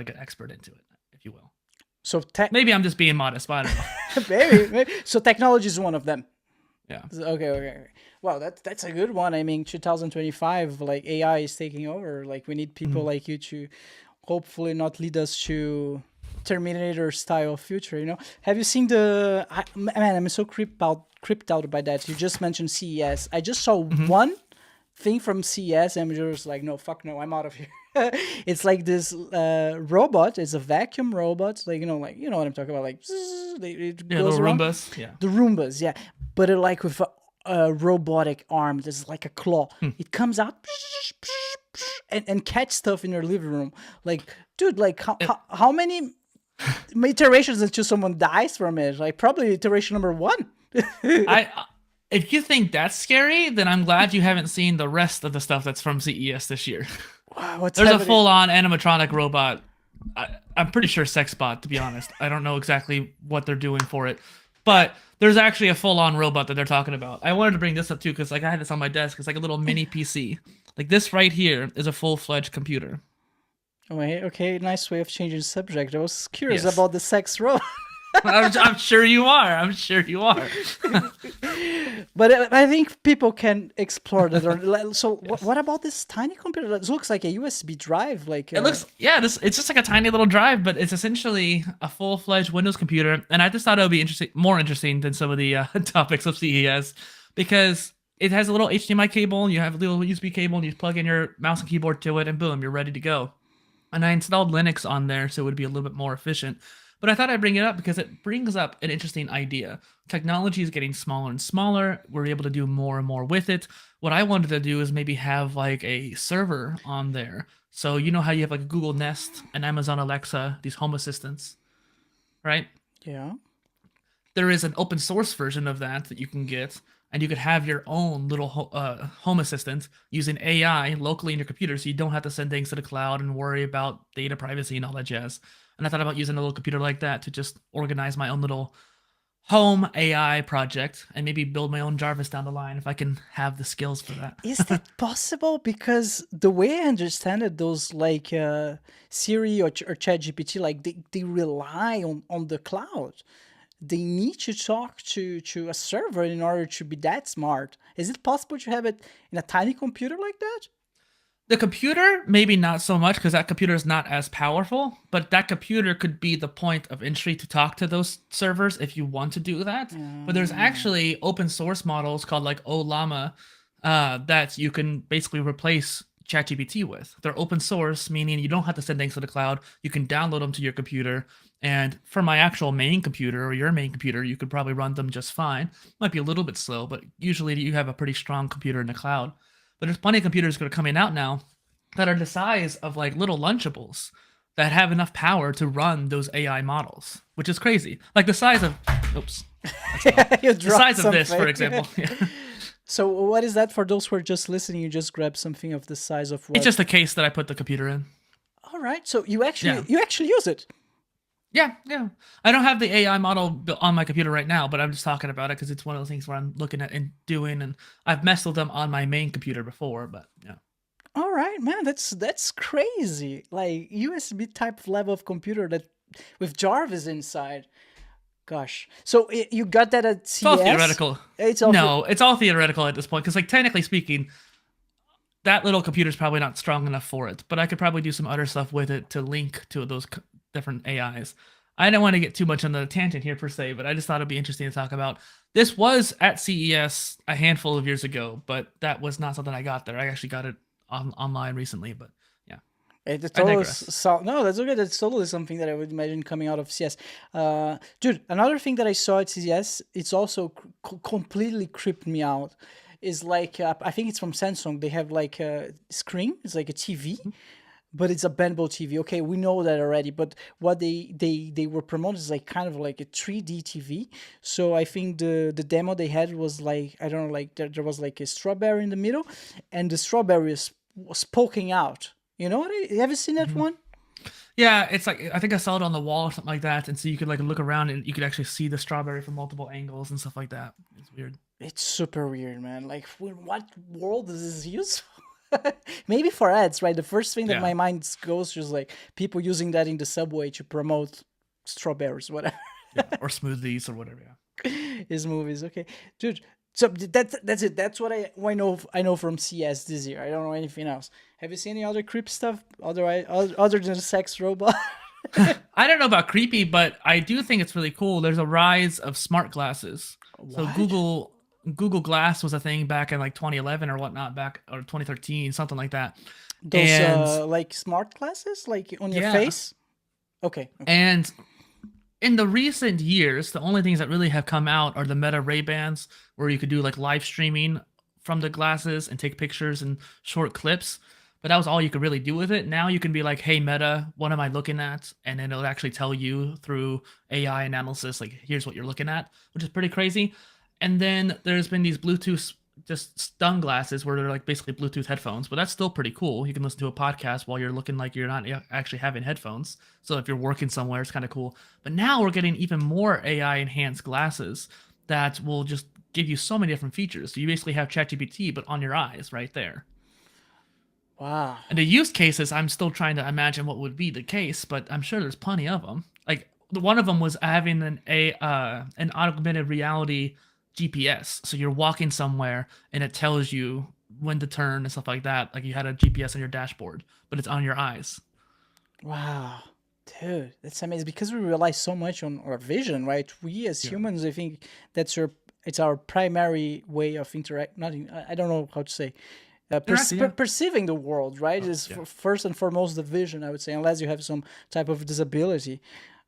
like an expert into it, if you will. So maybe I'm just being modest, but I don't know. maybe. So technology is one of them. Yeah. Okay. Well, that's a good one. I mean, 2025, like AI is taking over. Like we need people like you to hopefully not lead us to Terminator style future. You know, have you seen man? I'm so creeped out by that. You just mentioned CES. I just saw one thing from CES, and I'm just like, no, fuck no, I'm out of here. It's like this robot. It's a vacuum robot. Like you know what I'm talking about. Like it Yeah, goes little around. Roombas. Yeah. The Roombas, yeah, but it like with a robotic arm. There's like a claw. It comes out and catch stuff in your living room. Like, dude, like how many iterations until someone dies from it? Like probably iteration number 1. If you think that's scary, then I'm glad you haven't seen the rest of the stuff that's from CES this year. Wow, There's a full-on animatronic robot. I'm pretty sure Sexbot, to be honest. I don't know exactly what they're doing for it, but there's actually a full-on robot that they're talking about. I wanted to bring this up too because like I had this on my desk. It's like a little mini PC. Like this right here is a full-fledged computer. Okay, nice way of changing the subject. I was curious about the sex robot. I'm sure you are. I'm sure you are. But I think people can explore that. So what about this tiny computer? It looks like a USB drive. Like it looks, it's just like a tiny little drive, but it's essentially a full-fledged Windows computer. And I just thought it would be more interesting than some of the topics of CES because it has a little HDMI cable. You have a little USB cable, and you plug in your mouse and keyboard to it, and boom, you're ready to go. And I installed Linux on there, so it would be a little bit more efficient. But I thought I'd bring it up because it brings up an interesting idea. Technology is getting smaller and smaller. We're able to do more and more with it. What I wanted to do is maybe have like a server on there. So you know how you have like Google Nest and Amazon Alexa, these home assistants, right? Yeah. There is an open source version of that you can get, and you could have your own little home assistant using AI locally in your computer, so you don't have to send things to the cloud and worry about data privacy and all that jazz. And I thought about using a little computer like that to just organize my own little home AI project and maybe build my own Jarvis down the line if I can have the skills for that. Is that possible? Because the way I understand it, those like Siri or ChatGPT, like they rely on the cloud. They need to talk to a server in order to be that smart. Is it possible to have it in a tiny computer like that? The computer, maybe not so much because that computer is not as powerful, but that computer could be the point of entry to talk to those servers if you want to do that. But there's actually open source models called like Ollama that you can basically replace ChatGPT with. They're open source, meaning you don't have to send things to the cloud. You can download them to your computer. And for my actual main computer or your main computer, you could probably run them just fine. Might be a little bit slow, but usually you have a pretty strong computer in the cloud. But there's plenty of computers that are coming out now that are the size of like little Lunchables that have enough power to run those AI models, which is crazy. Like the size of, the size of this, for example. So what is that for those who are just listening? You just grab something of the size of what? It's just a case that I put the computer in. All right. So you actually use it. Yeah. I don't have the AI model on my computer right now, but I'm just talking about it because it's one of those things where I'm looking at and doing, and I've messed with them on my main computer before, but yeah. All right, man, that's crazy. Like USB type level of computer that with Jarvis inside. Gosh, so you got that at CES? It's all theoretical. It's all theoretical at this point because, like, technically speaking, that little computer's probably not strong enough for it. But I could probably do some other stuff with it to link to those different AIs. I don't want to get too much on the tangent here per se, but I just thought it'd be interesting to talk about. This was at CES a handful of years ago, but that was not something I got there. I actually got it online recently, but yeah. That's okay. That's totally something that I would imagine coming out of CES. Dude, another thing that I saw at CES, it's also completely creeped me out. Is like I think it's from Samsung. They have like a screen. It's like a TV. But it's a bendable TV. Okay, we know that already. But what they were promoting is like kind of like a 3D TV. So I think the demo they had was like, I don't know, like there was like a strawberry in the middle, and the strawberry was poking out. You know what? Have you seen that one? Yeah, it's like I think I saw it on the wall or something like that, and so you could like look around and you could actually see the strawberry from multiple angles and stuff like that. It's weird. It's super weird, man. Like, in what world is this useful? Maybe for ads, right? The first thing that Yeah. my mind goes to is like people using that in the subway to promote strawberries, whatever. Yeah. Or smoothies or whatever. Yeah. His movies, okay, dude. So that's it. That's what I know from CS this year. I don't know anything else. Have you seen any other creep stuff other than the sex robot? I don't know about creepy, but I do think it's really cool. There's a rise of smart glasses. So What? Google Glass was a thing back in like 2011 or whatnot, back or 2013, something like that. Those And like smart glasses, like on your yeah, face. Okay. and in the recent years, the only things that really have come out are the Meta Ray-Bans, where you could do like live streaming from the glasses and take pictures and short clips. But that was all you could really do with it. Now you can be like, "Hey Meta, what am I looking at?" And then it'll actually tell you through AI analysis, like, "Here's what you're looking at," which is pretty crazy. And then there's been these Bluetooth just stun glasses where they're like basically Bluetooth headphones, but that's still pretty cool. You can listen to a podcast while you're looking like you're not actually having headphones. So if you're working somewhere, it's kind of cool. But now we're getting even more AI enhanced glasses that will just give you so many different features. So you basically have ChatGPT, but on your eyes right there. Wow. And the use cases, I'm still trying to imagine what would be the case, but I'm sure there's plenty of them. Like one of them was having an augmented reality GPS. So you're walking somewhere and it tells you when to turn and stuff like that. Like you had a GPS on your dashboard, but it's on your eyes. Wow. Dude, that's amazing because we rely so much on our vision, right? We as humans, I think it's our primary way of interact. I don't know how to say. Perceiving the world, right, is first and foremost the vision, I would say, unless you have some type of disability.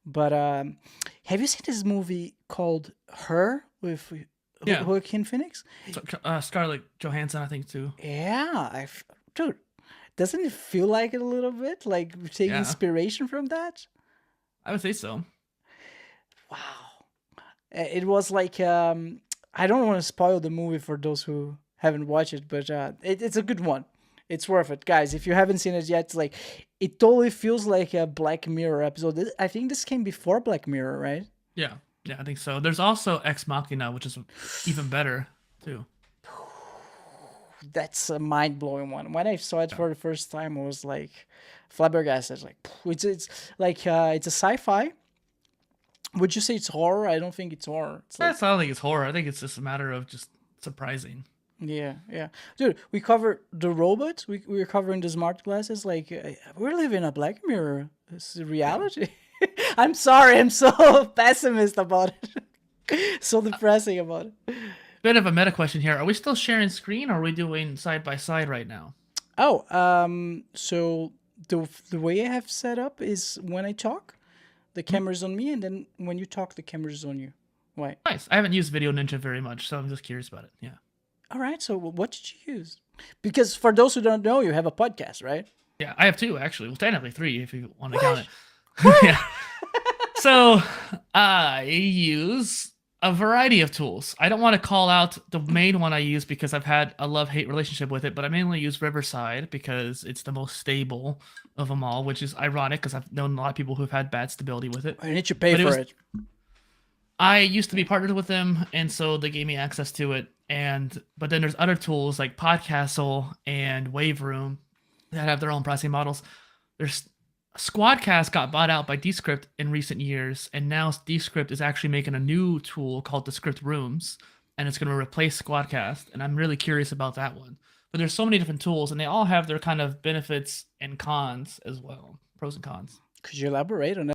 But have you seen this movie called Her with Joaquin Phoenix? Scarlett Johansson, I think, too. Yeah, dude, doesn't it feel like it a little bit? Like taking inspiration from that? I would say so. Wow. It was like, I don't want to spoil the movie for those who haven't watched it, but it's a good one. It's worth it, guys. If you haven't seen it yet, it's like it totally feels like a Black Mirror episode. I think this came before Black Mirror, right? Yeah, I think so. There's also Ex Machina, which is even better too. That's a mind-blowing one. When I saw it for the first time, I was like flabbergasted. Like it's like it's a sci-fi. Would you say it's horror? I don't think it's horror. I don't think it's horror. I think it's just a matter of just surprising. Yeah, dude. We covered the robots. We're covering the smart glasses. Like we're living a Black Mirror. It's reality. Yeah. I'm sorry. I'm so pessimist about it. So depressing about it. Bit of a meta question here. Are we still sharing screen, or are we doing side by side right now? Oh, so the way I have set up is when I talk, the camera's on me, and then when you talk, the camera's on you. Why? Nice. I haven't used Video Ninja very much, so I'm just curious about it. Yeah. All right. So what did you use? Because for those who don't know, you have a podcast, right? Yeah, I have two actually. Well, technically three if you want to count it. Yeah. So I use a variety of tools. I don't want to call out the main one I use because I've had a love-hate relationship with it, but I mainly use Riverside because it's the most stable of them all, which is ironic because I've known a lot of people who've had bad stability with it. I need to pay for it. I used to be partnered with them, and so they gave me access to it. But then there's other tools like Podcastle and Waveroom that have their own pricing models. There's Squadcast got bought out by Descript in recent years, and now Descript is actually making a new tool called Descript Rooms, and it's going to replace Squadcast, and I'm really curious about that one. But there's so many different tools, and they all have their kind of benefits and cons as well, pros and cons. Could you elaborate on that?